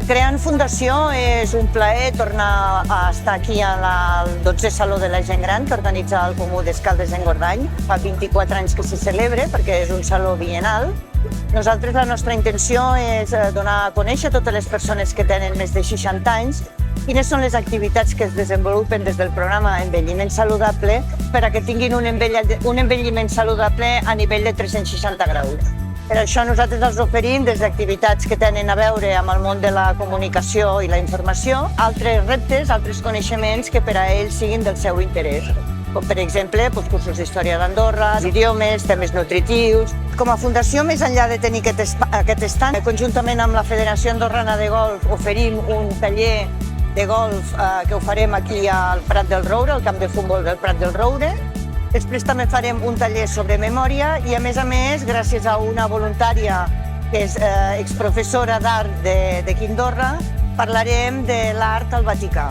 Creant Fundació és un plaer tornar a estar aquí al 12è Saló de la Gent Gran que organitza el Comú d'Escaldes d'Engordany. Fa 24 anys que se celebra perquè és un saló biennal. Nosaltres la nostra intenció és donar a conèixer a totes les persones que tenen més de 60 anys quines són les activitats que es desenvolupen des del programa Envelliment Saludable per a que tinguin un envelliment saludable a nivell de 360 graus. Per això nosaltres els oferim des d'activitats que tenen a veure amb el món de la comunicació i la informació, altres reptes, altres coneixements que per a ells siguin del seu interès. Com per exemple, cursos d'història d'Andorra, idiomes, temes nutritius. Com a fundació, més enllà de tenir aquest stand, conjuntament amb la Federació Andorrana de Golf oferim un taller de golf que ho farem aquí al Prat del Roure, al camp de futbol del Prat del Roure. Després també farem un taller sobre memòria i, a més, gràcies a una voluntària que és exprofessora d'art d'aquí Andorra, parlarem de l'art al Vaticà.